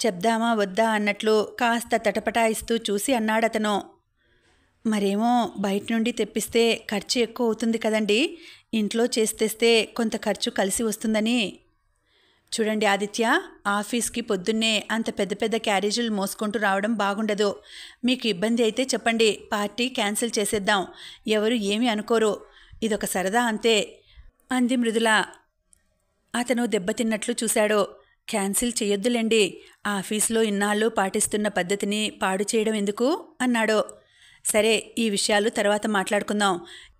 చెప్దామా వద్దా అన్నట్లు కాస్త తటపటాయిస్తూ చూసి అన్నాడతను. మరేమో బయట నుండి తెప్పిస్తే ఖర్చు ఎక్కువ అవుతుంది కదండి. ఇంట్లో చేసి తెస్తే కొంత ఖర్చు కలిసి వస్తుందని. చూడండి ఆదిత్య, ఆఫీస్కి పొద్దున్నే అంత పెద్ద పెద్ద క్యారేజీలు మోసుకుంటూ రావడం బాగుండదు. మీకు ఇబ్బంది అయితే చెప్పండి, పార్టీ క్యాన్సిల్ చేసేద్దాం. ఎవరు ఏమీ అనుకోరు. ఇదొక సరదా అంతే అంది మృదుల. అతను దెబ్బతిన్నట్లు చూశాడు. క్యాన్సిల్ చేయొద్దులేండి. ఆఫీస్లో ఇన్నాళ్ళు పాటిస్తున్న పద్ధతిని పాడు చేయడం ఎందుకు అన్నాడు. సరే, ఈ విషయాలు తర్వాత మాట్లాడుకుందాం.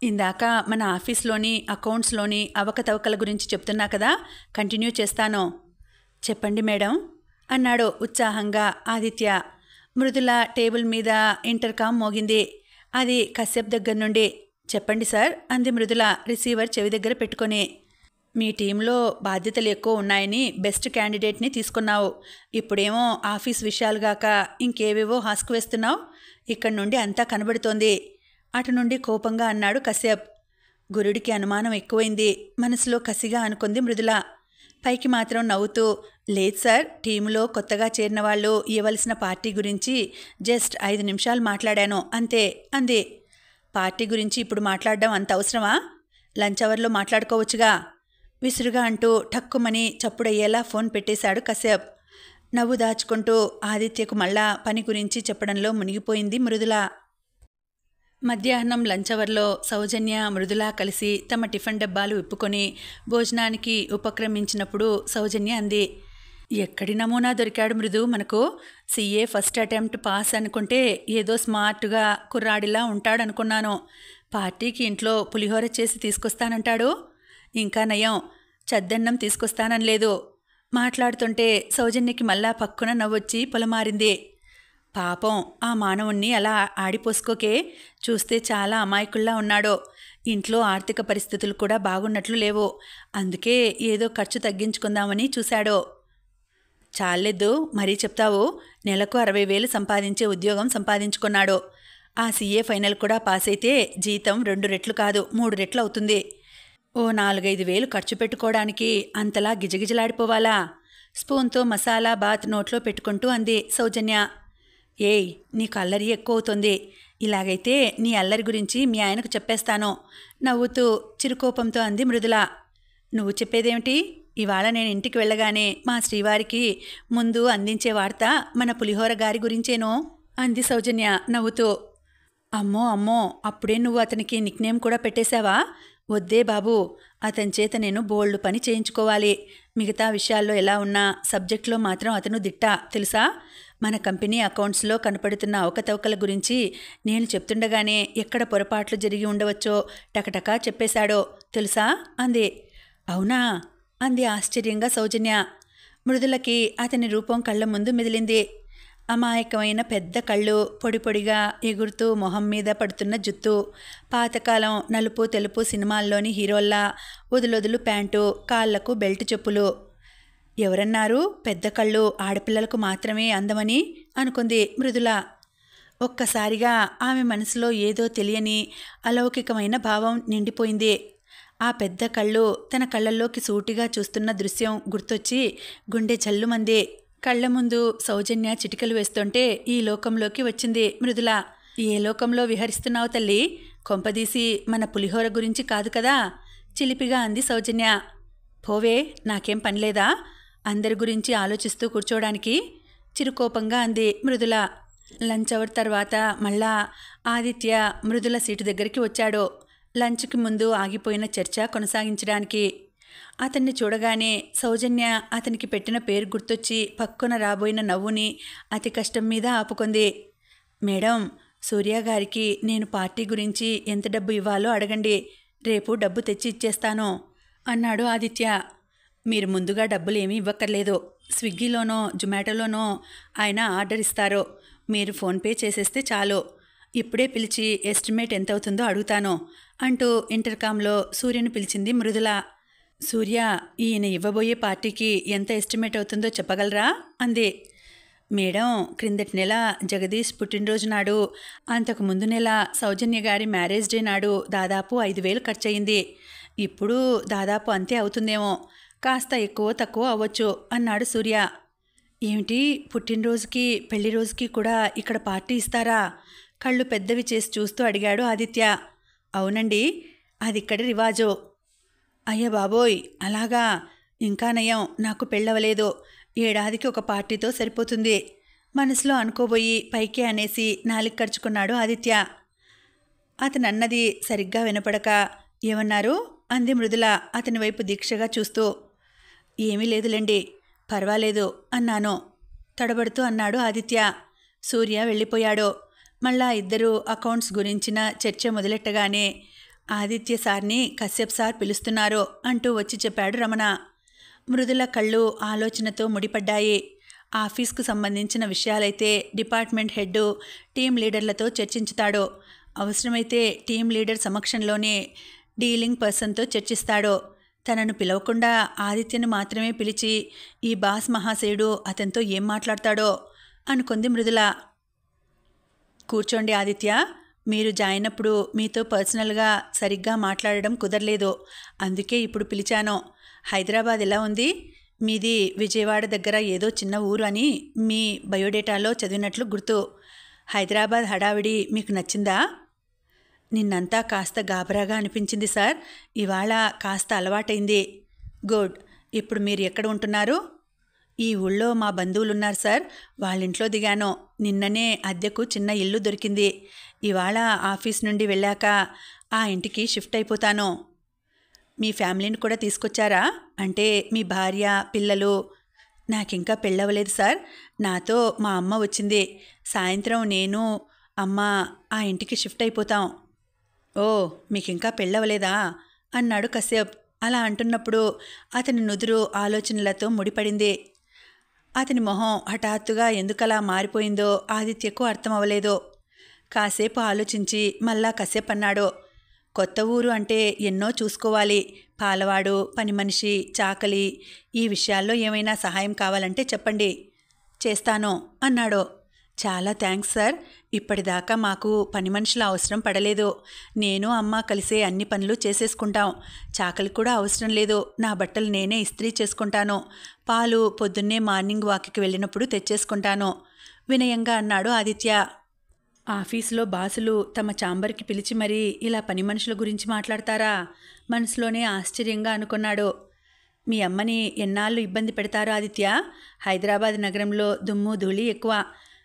ఇందాక మన ఆఫీస్లోని అకౌంట్స్లోని అవకతవకల గురించి చెప్తున్నా కదా, కంటిన్యూ చేస్తాను. చెప్పండి మేడం అన్నాడు ఉత్సాహంగా ఆదిత్య. మృదుల టేబుల్ మీద ఇంటర్కామ్ మోగింది. అది కశ్యప్ దగ్గర నుండి. చెప్పండి సార్ అంది మృదుల రిసీవర్ చెవి దగ్గర పెట్టుకొని. మీ టీంలో బాధ్యతలు ఎక్కువ ఉన్నాయని బెస్ట్ క్యాండిడేట్ని తీసుకున్నావు. ఇప్పుడేమో ఆఫీస్ విషయాలుగాక ఇంకేవేవో హాస్కు వేస్తున్నావు. ఇక్కడి నుండి అంతా కనబడుతోంది అటు నుండి కోపంగా అన్నాడు కశ్యప్. గురుడికి అనుమానం ఎక్కువైంది. మనసులో కసిగా అనుకుంది మృదుల. పైకి మాత్రం నవ్వుతూ, లేదు సార్, టీములో కొత్తగా చేరిన వాళ్ళు ఇవ్వవలసిన పార్టీ గురించి జస్ట్ 5 నిమిషాలు మాట్లాడాను అంతే అంది. పార్టీ గురించి ఇప్పుడు మాట్లాడడం అంత అవసరమా? లంచ్ అవర్లో మాట్లాడుకోవచ్చుగా విసురుగా అంటూ టక్కుమని చప్పుడయ్యేలా ఫోన్ పెట్టేశాడు కశ్యప్. నవ్వు దాచుకుంటూ ఆదిత్యకు మళ్ళా పని గురించి చెప్పడంలో మునిగిపోయింది మృదుల. మధ్యాహ్నం లంచ్ అవర్లో సౌజన్య, మృదుల కలిసి తమ టిఫిన్ డబ్బాలు విప్పుకొని భోజనానికి ఉపక్రమించినప్పుడు సౌజన్య అంది, ఎక్కడి నమూనా దొరికాడు మృదు మనకు? సీఏ ఫస్ట్ అటెంప్ట్ పాస్ అనుకుంటే ఏదో స్మార్ట్గా కుర్రాడిలా ఉంటాడనుకున్నాను. పార్టీకి ఇంట్లో పులిహోర చేసి తీసుకొస్తానంటాడు. ఇంకా నయం, చద్దన్నం తీసుకొస్తాననలేదు. మాట్లాడుతుంటే సౌజన్యకి మళ్ళా పక్కున నవ్వొచ్చి పొలమారింది. పాపం ఆ మానవుణ్ణి అలా ఆడిపోసుకోకే, చూస్తే చాలా అమాయకుల్లా ఉన్నాడో. ఇంట్లో ఆర్థిక పరిస్థితులు కూడా బాగున్నట్లు లేవు. అందుకే ఏదో ఖర్చు తగ్గించుకుందామని చూశాడో. చాలెద్దు మరీ చెప్తావు. నెలకు 60,000 సంపాదించే ఉద్యోగం సంపాదించుకున్నాడు. ఆ సీఏ ఫైనల్ కూడా పాస్ అయితే జీతం 2 రెట్లు కాదు 3 రెట్లు అవుతుంది. ఓ 4-5 వేలు ఖర్చు పెట్టుకోవడానికి అంతలా గిజగిజలాడిపోవాలా? స్పూన్తో మసాలా బాత్ నోట్లో పెట్టుకుంటూ అంది సౌజన్య. ఏయ్, నీకు అల్లరి ఎక్కువ అవుతుంది. ఇలాగైతే నీ అల్లరి గురించి మీ ఆయనకు చెప్పేస్తాను నవ్వుతూ చిరుకోపంతో అంది మృదుల. నువ్వు చెప్పేదేమిటి? ఇవాళ నేను ఇంటికి వెళ్ళగానే మా శ్రీవారికి ముందు అందించే వార్త మన పులిహోర గారి గురించేనో అంది సౌజన్య నవ్వుతూ. అమ్మో అమ్మో, అప్పుడే నువ్వు అతనికి నిక్నేమ్ కూడా పెట్టేశావా? వద్దే బాబు, అతని చేత నేను బోల్డ్ పని చేయించుకోవాలి. మిగతా విషయాల్లో ఎలా ఉన్నా సబ్జెక్ట్లో మాత్రం అతను దిట్ట తెలుసా? మన కంపెనీ అకౌంట్స్లో కనపడుతున్న అవకతవకల గురించి నేను చెప్తుండగానే ఎక్కడ పొరపాట్లు జరిగి ఉండవచ్చో టకటకా చెప్పేశాడో తెలుసా అంది. అవునా అంది ఆశ్చర్యంగా సౌజన్య. మృదులకి అతని రూపం కళ్ళ ముందు మెదిలింది. అమాయకమైన పెద్ద కళ్ళు, పొడి పొడిగా ఎగురుతూ మొహం మీద పడుతున్న జుత్తు, పాతకాలం నలుపు తెలుపు సినిమాల్లోని హీరోల్లా వదులొదులు ప్యాంటు, కాళ్లకు బెల్ట్ చెప్పులు. ఎవరన్నారు పెద్ద కళ్ళు ఆడపిల్లలకు మాత్రమే అందమని అనుకుంది మృదుల. ఒక్కసారిగా ఆమె మనసులో ఏదో తెలియని అలౌకికమైన భావం నిండిపోయింది. ఆ పెద్ద కళ్ళు తన కళ్ళల్లోకి సూటిగా చూస్తున్న దృశ్యం గుర్తొచ్చి గుండె జల్లుమంది. కళ్ల ముందు సౌజన్య చిటికలు వేస్తుంటే ఈ లోకంలోకి వచ్చింది మృదుల. ఏ లోకంలో విహరిస్తున్నావు తల్లి? కొంపదీసి మన పులిహోర గురించి కాదు కదా? చిలిపిగా అంది సౌజన్య. పోవే, నాకేం పనిలేదా అందరి గురించి ఆలోచిస్తూ కూర్చోడానికి? చిరుకోపంగా అంది మృదుల. లంచ్ అవర్ తర్వాత మళ్ళా ఆదిత్య మృదుల సీటు దగ్గరికి వచ్చాడు. లంచ్కి ముందు ఆగిపోయిన చర్చ కొనసాగించడానికి. అతన్ని చూడగానే సౌజన్య అతనికి పెట్టిన పేరు గుర్తొచ్చి పక్కున రాబోయిన నవ్వుని అతి కష్టం మీద ఆపుకుంది. మేడం, సూర్యగారికి నేను పార్టీ గురించి ఎంత డబ్బు ఇవ్వాలో అడగండి, రేపు డబ్బు తెచ్చి ఇచ్చేస్తాను అన్నాడు ఆదిత్య. మీరు ముందుగా డబ్బులు ఏమీ ఇవ్వక్కర్లేదు. స్విగ్గీలోనో జొమాటోలోనో ఆయన ఆర్డర్ ఇస్తారు. మీరు ఫోన్పే చేసేస్తే చాలు. ఇప్పుడే పిలిచి ఎస్టిమేట్ ఎంత అవుతుందో అడుగుతాను అంటూ ఇంటర్కామ్లో సూర్యను పిలిచింది మృదుల. సూర్య, ఈయన ఇవ్వబోయే పార్టీకి ఎంత ఎస్టిమేట్ అవుతుందో చెప్పగలరా అంది. మేడం, క్రిందటి నెల జగదీష్ పుట్టినరోజు నాడు, అంతకు ముందు నెల సౌజన్య గారి మ్యారేజ్ డే నాడు దాదాపు 5,000 ఖర్చయింది. ఇప్పుడు దాదాపు అంతే అవుతుందేమో, కాస్త ఎక్కువ తక్కువ అవ్వచ్చు అన్నాడు సూర్య. ఏమిటి, పుట్టినరోజుకి పెళ్లి రోజుకి కూడా ఇక్కడ పార్టీ ఇస్తారా? కళ్ళు పెద్దవి చేసి చూస్తూ అడిగాడు ఆదిత్య. అవునండి, అది ఇక్కడి రివాజు. అయ్య బాబోయ్, అలాగా? ఇంకా నయం, నాకు పెళ్ళవలేదు. ఏడాదికి ఒక పార్టీతో సరిపోతుంది మనసులో అనుకోబోయి పైకే అనేసి నాలిక ఖర్చుకున్నాడు ఆదిత్య. అతనన్నది సరిగ్గా వినపడక ఏమన్నారు అంది మృదుల అతని వైపు దీక్షగా చూస్తూ. ఏమీ లేదులేండి, పర్వాలేదు అన్నాను తడబడుతూ అన్నాడు ఆదిత్య. సూర్య వెళ్ళిపోయాడు. మళ్ళా ఇద్దరు అకౌంట్స్ గురించిన చర్చ మొదలెట్టగానే ఆదిత్య సార్ని కశ్యప్ సార్ పిలుస్తున్నారు అంటూ వచ్చి చెప్పాడు రమణ. మృదుల కళ్ళు ఆలోచనతో ముడిపడ్డాయి. ఆఫీస్కు సంబంధించిన విషయాలైతే డిపార్ట్మెంట్ హెడ్ టీం లీడర్లతో చర్చించుతాడు. అవసరమైతే టీం లీడర్ సమక్షంలోనే డీలింగ్ పర్సన్తో చర్చిస్తాడు. తనను పిలవకుండా ఆదిత్యను మాత్రమే పిలిచి ఈ బాస్ మహాశయుడు అతనితో ఏం మాట్లాడతాడో అనుకుంది మృదుల. కూర్చోండి ఆదిత్య, మీరు జాయిన్ అప్పుడు మీతో పర్సనల్గా సరిగ్గా మాట్లాడడం కుదరలేదు. అందుకే ఇప్పుడు పిలిచాను. హైదరాబాద్ ఎలా ఉంది? మీది విజయవాడ దగ్గర ఏదో చిన్న ఊరు అని మీ బయోడేటాలో చదివినట్లు గుర్తు. హైదరాబాద్ హడావిడి మీకు నచ్చిందా? నిన్నంతా కాస్త గాబరాగా అనిపించింది సార్. ఇవాళ కాస్త అలవాటైంది. గుడ్. ఇప్పుడు మీరు ఎక్కడ ఉంటున్నారు? ఈ ఊళ్ళో మా బంధువులున్నారు సార్. వాళ్ళింట్లో దిగాను. నిన్ననే అద్దెకు చిన్న ఇల్లు దొరికింది. ఇవాళ ఆఫీస్ నుండి వెళ్ళాక ఆ ఇంటికి షిఫ్ట్ అయిపోతాను. మీ ఫ్యామిలీని కూడా తీసుకొచ్చారా? అంటే మీ భార్య, పిల్లలు? నాకింకా పెళ్ళవలేదు సార్. నాతో మా అమ్మ వచ్చింది. సాయంత్రం నేను, అమ్మ ఆ ఇంటికి షిఫ్ట్ అయిపోతాం. ఓ, మీకింకా పెళ్ళవలేదా? అన్నాడు కశ్యప్. అలా అంటున్నప్పుడు అతని నుదురు ఆలోచనలతో ముడిపడింది. అతని మొహం హఠాత్తుగా ఎందుకలా మారిపోయిందో ఆదిత్యకు అర్థమవలేదు. కాసేపు ఆలోచించి మళ్ళా కశ్యప్ అన్నాడు. కొత్త ఊరు అంటే ఎన్నో చూసుకోవాలి. పాలవాడు, పని మనిషి, చాకలి, ఈ విషయాల్లో ఏమైనా సహాయం కావాలంటే చెప్పండి, చేస్తాను అన్నాడు. చాలా థ్యాంక్స్ సార్. ఇప్పటిదాకా మాకు పని మనుషుల అవసరం పడలేదు. నేను అమ్మ కలిసే అన్ని పనులు చేసేసుకుంటాం. చాకలి కూడా అవసరం లేదు. నా బట్టలు నేనే ఇస్త్రీ చేసుకుంటాను. పాలు పొద్దున్నే మార్నింగ్ వాక్కి వెళ్ళినప్పుడు తెచ్చేసుకుంటాను వినయంగా అన్నాడు ఆదిత్య. ఆఫీసులో బాసులు తమ ఛాంబర్కి పిలిచి మరీ ఇలా పని మనుషుల గురించి మాట్లాడతారా? మనసులోనే ఆశ్చర్యంగా అనుకున్నాడు. మీ అమ్మని ఎన్నాళ్ళు ఇబ్బంది పెడతారు ఆదిత్య? హైదరాబాద్ నగరంలో దుమ్ము ధూళి ఎక్కువ.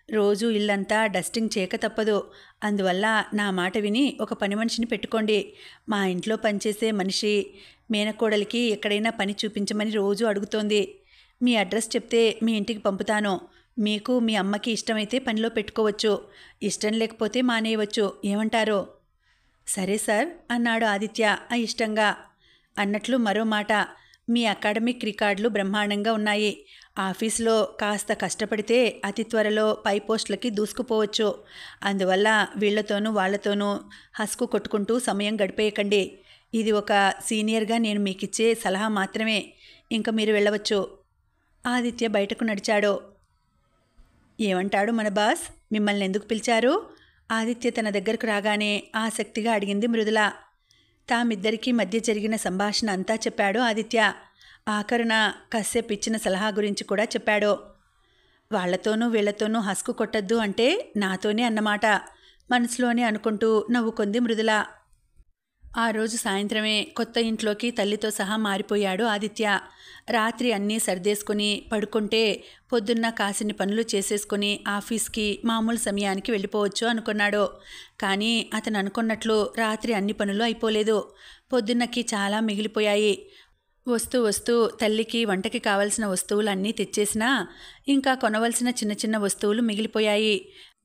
రోజు ఇల్లంతా డస్టింగ్ చేయక తప్పదు. అందువల్ల నా మాట విని ఒక పని మనిషిని పెట్టుకోండి. మా ఇంట్లో పనిచేసే మనిషి మేనకోడలికి ఎక్కడైనా పని చూపించమని రోజు అడుగుతోంది. మీ అడ్రస్ చెప్తే మీ ఇంటికి పంపుతాను. మీకు మీ అమ్మకి ఇష్టమైతే పనిలో పెట్టుకోవచ్చు. ఇష్టం లేకపోతే మానేయవచ్చు. ఏమంటారు? సరే సార్ అన్నాడు ఆదిత్య అయిష్టంగా. అన్నట్లు మరో మాట. మీ అకాడమిక్ రికార్డులు బ్రహ్మాండంగా ఉన్నాయి. ఆఫీసులో కాస్త కష్టపడితే అతి త్వరలో పై పోస్టులకి దూసుకుపోవచ్చు. అందువల్ల వీళ్లతోనూ వాళ్లతోనూ హస్కు కొట్టుకుంటూ సమయం గడిపేయకండి. ఇది ఒక సీనియర్గా నేను మీకిచ్చే సలహా మాత్రమే. ఇంక మీరు వెళ్ళవచ్చు. ఆదిత్య బయటకు నడిచాడు. ఏమంటాడు మన బాస్? మిమ్మల్ని ఎందుకు పిలిచారు? ఆదిత్య తన దగ్గరకు రాగానే ఆసక్తిగా అడిగింది మృదుల. తామిద్దరికీ మధ్య జరిగిన సంభాషణ అంతా చెప్పాడు ఆదిత్య. ఆఖరున కశ్యప్ ఇచ్చిన సలహా గురించి కూడా చెప్పాడు. వాళ్లతోనూ వీళ్లతోనూ హస్కు కొట్టద్దు అంటే నాతోనే అన్నమాట మనసులోనే అనుకుంటూ నవ్వుకుంది మృదుల. ఆ రోజు సాయంత్రమే కొత్త ఇంట్లోకి తల్లితో సహా మారిపోయాడు ఆదిత్య. రాత్రి అన్నీ సర్దేసుకుని పడుకుంటే పొద్దున్న కాసిని పనులు చేసేసుకుని ఆఫీస్కి మామూలు సమయానికి వెళ్ళిపోవచ్చు అనుకున్నాడు. కానీ అతను అనుకున్నట్లు రాత్రి అన్ని పనులు అయిపోలేదు. పొద్దున్నకి చాలా మిగిలిపోయాయి. వస్తూ తల్లికి వంటకి కావలసిన వస్తువులన్నీ తెచ్చేసినా ఇంకా కొనవలసిన చిన్న చిన్న వస్తువులు మిగిలిపోయాయి.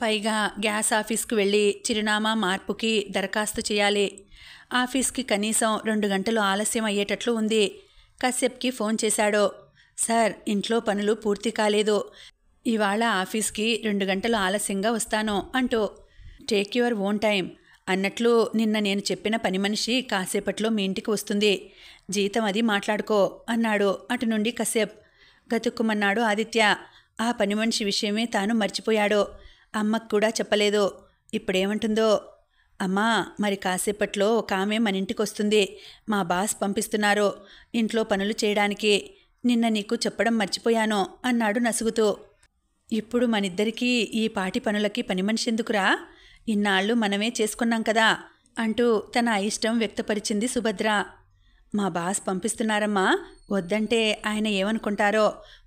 పైగా గ్యాస్ ఆఫీస్కు వెళ్ళి చిరునామా మార్పుకి దరఖాస్తు చేయాలి. ఆఫీస్కి కనీసం 2 గంటలు ఆలస్యం అయ్యేటట్లు ఉంది. కశ్యప్కి ఫోన్ చేశాడు. సార్, ఇంట్లో పనులు పూర్తి కాలేదు. ఇవాళ ఆఫీస్కి 2 గంటలు ఆలస్యంగా వస్తాను అంటూ. టేక్ యువర్ ఓన్ టైం అన్నట్లు నిన్న నేను చెప్పిన పని మనిషి కాసేపట్లో మీ ఇంటికి వస్తుంది. జీతం అది మాట్లాడుకో అన్నాడు అటు నుండి కశ్యప్. గతుక్కుమన్నాడు ఆదిత్య. ఆ పని మనిషి విషయమే తాను మర్చిపోయాడు. అమ్మకు కూడా చెప్పలేదు. ఇప్పుడేమంటుందో? అమ్మా, మరి కాసేపట్లో ఒక ఆమె మన ఇంటికి వస్తుంది. మా బాస్ పంపిస్తున్నారు ఇంట్లో పనులు చేయడానికి. నిన్న నీకు చెప్పడం మర్చిపోయాను అన్నాడు నసుగుతూ. ఇప్పుడు మనిద్దరికీ ఈ పాటి పనులకి పని మనిషి ఎందుకురా? ఇన్నాళ్ళు మనమే చేసుకున్నాం కదా అంటూ తన అయిష్టం వ్యక్తపరిచింది సుభద్ర. మా బాస్ పంపిస్తున్నారమ్మా. వద్దంటే ఆయన ఏమనుకుంటారో.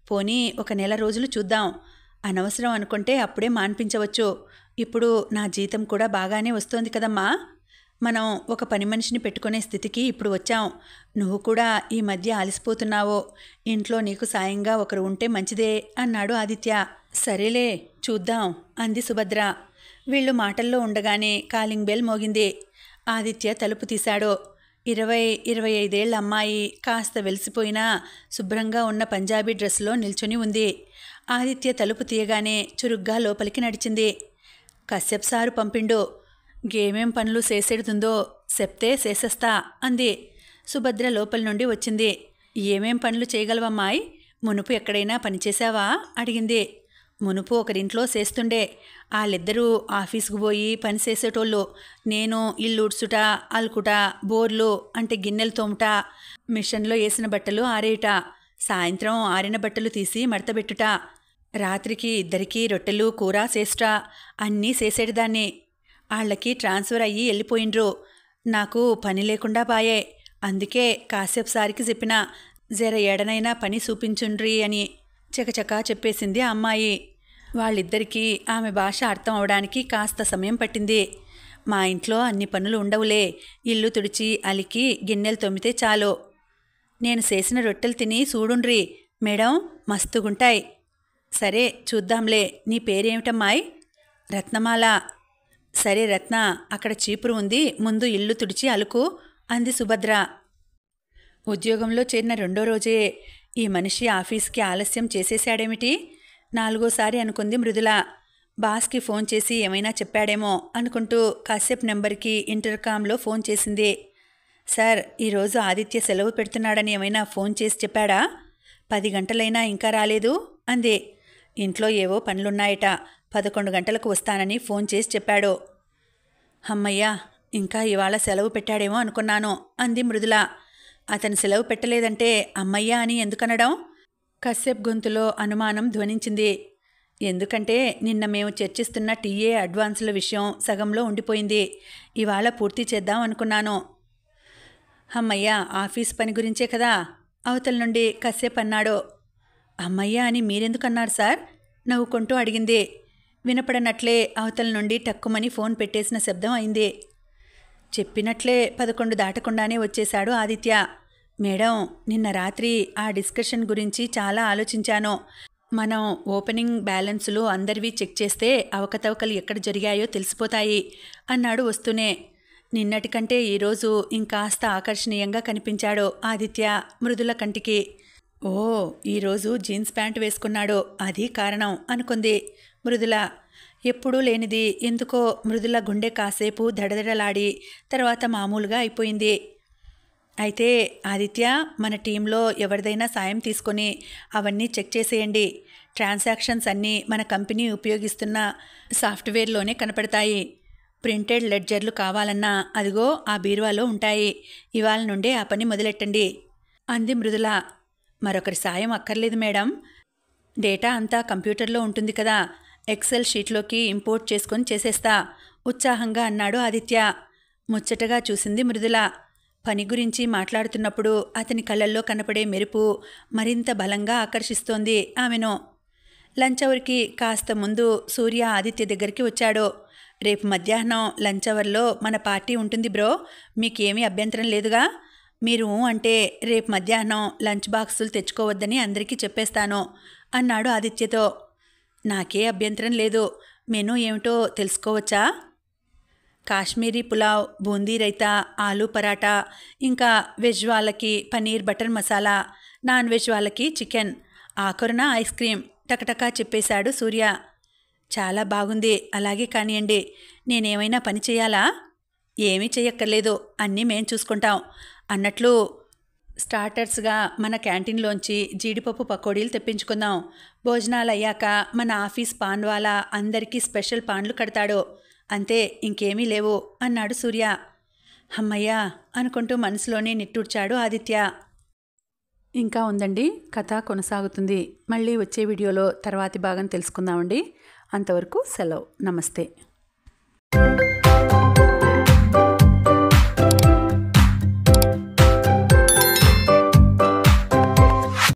పోనీ ఒక నెల రోజులు చూద్దాం. అనవసరం అనుకుంటే అప్పుడే మాన్పించవచ్చు. ఇప్పుడు నా జీతం కూడా బాగానే వస్తోంది కదమ్మా. మనం ఒక పని మనిషిని పెట్టుకునే స్థితికి ఇప్పుడు వచ్చాం. నువ్వు కూడా ఈ మధ్య అలసిపోతున్నావో. ఇంట్లో నీకు సాయంగా ఒకరు ఉంటే మంచిదే అన్నాడు ఆదిత్య. సరేలే చూద్దాం అంది సుభద్ర. వీళ్ళు మాటల్లో ఉండగానే కాలింగ్ బెల్ మోగింది. ఆదిత్య తలుపు తీశాడు. 20-25 ఏళ్ల అమ్మాయి కాస్త వెలిసిపోయినా శుభ్రంగా ఉన్న పంజాబీ డ్రెస్లో నిల్చొని ఉంది. ఆదిత్య తలుపు తీయగానే చురుగ్గా లోపలికి నడిచింది. కశ్యప్ సారు పంపిండు. గేమేం పనులు చేసేడుతుందో చెప్తే చేసేస్తా అంది. సుభద్ర లోపల నుండి వచ్చింది. ఏమేం పనులు చేయగలవమ్మాయి? మునుపు ఎక్కడైనా పనిచేశావా అడిగింది. మునుపు ఒకరింట్లో చేస్తుండే. వాళ్ళిద్దరూ ఆఫీస్కు పోయి పని చేసేటోళ్ళు. నేను ఇల్లు ఉడ్చుట, అలుకుట, బోర్లు అంటే గిన్నెలు తోముట, మిషన్లో వేసిన బట్టలు ఆరేయుట, సాయంత్రం ఆరిన బట్టలు తీసి మడతబెట్టుట, రాత్రికి ఇద్దరికీ రొట్టెలు కూర చేస్తుట అన్నీ చేసేటిదాన్ని. వాళ్ళకి ట్రాన్స్ఫర్ అయ్యి వెళ్ళిపోయిండ్రు. నాకు పని లేకుండా పాయే. అందుకే కాసేపు సారికి చెప్పిన, జర ఎడనైనా పని చూపించుండ్రి అని చకచకా చెప్పేసింది ఆ అమ్మాయి. వాళ్ళిద్దరికీ ఆమె భాష అర్థం అవడానికి కాస్త సమయం పట్టింది. మా ఇంట్లో అన్ని పనులు ఉండవులే, ఇల్లు తుడిచి అలికి గిన్నెలు తొమ్మితే చాలు. నేను చేసిన రొట్టెలు తిని చూడుండ్రి మేడం, మస్తుగుంటాయి. సరే చూద్దాంలే. నీ పేరేమిటమ్మాయి? రత్నమాల. సరే రత్న, అక్కడ చీపురు ఉంది, ముందు ఇల్లు తుడిచి అలుకు అంది సుభద్ర. ఉద్యోగంలో చేరిన 2వ రోజే ఈ మనిషి ఆఫీస్కి ఆలస్యం చేసేశాడేమిటి? 4వసారి అనుకుంది మృదుల. బాస్కి ఫోన్ చేసి ఏమైనా చెప్పాడేమో అనుకుంటూ కాసేపు నెంబర్కి ఇంటర్కామ్లో ఫోన్ చేసింది. సార్, ఈరోజు ఆదిత్య సెలవు పెడుతున్నాడని ఏమైనా ఫోన్ చేసి చెప్పాడా? 10 గంటలైనా ఇంకా రాలేదు అంది. ఇంట్లో ఏవో పనులున్నాయట, 11 గంటలకు వస్తానని ఫోన్ చేసి చెప్పాడు. అమ్మయ్యా, ఇంకా ఇవాళ సెలవు పెట్టాడేమో అనుకున్నాను అంది మృదుల. అతను సెలవు పెట్టలేదంటే అమ్మయ్యా అని ఎందుకనడం? కశ్యప్ గొంతులో అనుమానం ధ్వనించింది. ఎందుకంటే నిన్న మేము చర్చిస్తున్న టీఏ అడ్వాన్సుల విషయం సగంలో ఉండిపోయింది. ఇవాళ పూర్తి చేద్దాం అనుకున్నాను. అమ్మయ్యా, ఆఫీస్ పని గురించే కదా అవతల నుండి కశ్యప్ అన్నాడు. అమ్మయ్యా అని మీరెందుకన్నారు సార్? నవ్వుకుంటూ అడిగింది. వినపడనట్లే అవతల నుండి టక్కుమని ఫోన్ పెట్టేసిన శబ్దం అయింది. చెప్పినట్లే 11 దాటకుండానే వచ్చేశాడు ఆదిత్య. మేడం, నిన్న రాత్రి ఆ డిస్కషన్ గురించి చాలా ఆలోచించాను. మనం ఓపెనింగ్ బ్యాలెన్సులు అందరివి చెక్ చేస్తే అవకతవకలు ఎక్కడ జరిగాయో తెలిసిపోతాయి అన్నాడు వస్తూనే. నిన్నటికంటే ఈరోజు ఇంకాస్త ఆకర్షణీయంగా కనిపించాడు ఆదిత్య మృదుల కంటికి. ఓ, ఈరోజు జీన్స్ ప్యాంట్ వేసుకున్నాడు, అది కారణం అనుకుంది మృదుల. ఎప్పుడూ లేనిది ఎందుకో మృదుల గుండె కాసేపు దడదడలాడి తర్వాత మామూలుగా అయిపోయింది. అయితే ఆదిత్య, మన టీంలో ఎవరిదైనా సాయం తీసుకొని అవన్నీ చెక్ చేసేయండి. ట్రాన్సాక్షన్స్ అన్నీ మన కంపెనీ ఉపయోగిస్తున్న సాఫ్ట్వేర్లోనే కనపడతాయి. ప్రింటెడ్ లెడ్జర్లు కావాలన్నా అదిగో ఆ బీరువాలో ఉంటాయి. ఇవాళ నుండే ఆ పని మొదలెట్టండి అంది మృదుల. మరొకరి సాయం అక్కర్లేదు మేడం, డేటా అంతా కంప్యూటర్లో ఉంటుంది కదా, ఎక్సెల్ షీట్లోకి ఇంపోర్ట్ చేసుకొని చేసేస్తా ఉత్సాహంగా అన్నాడు ఆదిత్య. ముచ్చటగా చూసింది మృదుల. పని గురించి మాట్లాడుతున్నప్పుడు అతని కళ్ళల్లో కనపడే మెరుపు మరింత బలంగా ఆకర్షిస్తోంది ఆమెను. లంచ్ అవర్కి కాస్త ముందు సూర్య ఆదిత్య దగ్గరికి వచ్చాడు. రేపు మధ్యాహ్నం లంచ్ అవర్లో మన పార్టీ ఉంటుంది బ్రో, మీకేమీ అభ్యంతరం లేదుగా? మీరు అంటే రేపు మధ్యాహ్నం లంచ్ బాక్సులు తెచ్చుకోవద్దని అందరికీ చెప్పేస్తాను అన్నాడు ఆదిత్యతో. నాకే అభ్యంతరం లేదు. మెనూ ఏమిటో తెలుసుకోవచ్చా? కాశ్మీరీ పులావ్, బూందీ రైతా, ఆలూ పరాటా, ఇంకా వెజ్ వాళ్ళకి paneer butter masala, non veg వాళ్ళకి చికెన్, ఆఖరున ఐస్ క్రీమ్ టకటకా చెప్పేశాడు సూర్య. చాలా బాగుంది, అలాగే కానివ్వండి. నేనేమైనా పని చేయాలా? ఏమీ చెయ్యక్కర్లేదు, అన్నీ మేం చూసుకుంటాం. అన్నట్లు స్టార్టర్స్గా మన క్యాంటీన్లోంచి జీడిపప్పు పకోడీలు తెప్పించుకుందాం. భోజనాలు అయ్యాక మన ఆఫీస్ పాన్వాలా అందరికీ స్పెషల్ పాన్లు కడతాడు. అంతే, ఇంకేమీ లేవు అన్నాడు సూర్య. అమ్మయ్యా అనుకుంటూ మనసులోనే నిట్టూర్చాడు ఆదిత్య. ఇంకా ఉందండి, కథ కొనసాగుతుంది. మళ్ళీ వచ్చే వీడియోలో తర్వాతి భాగం తెలుసుకుందామండి. అంతవరకు సెలవు. నమస్తే.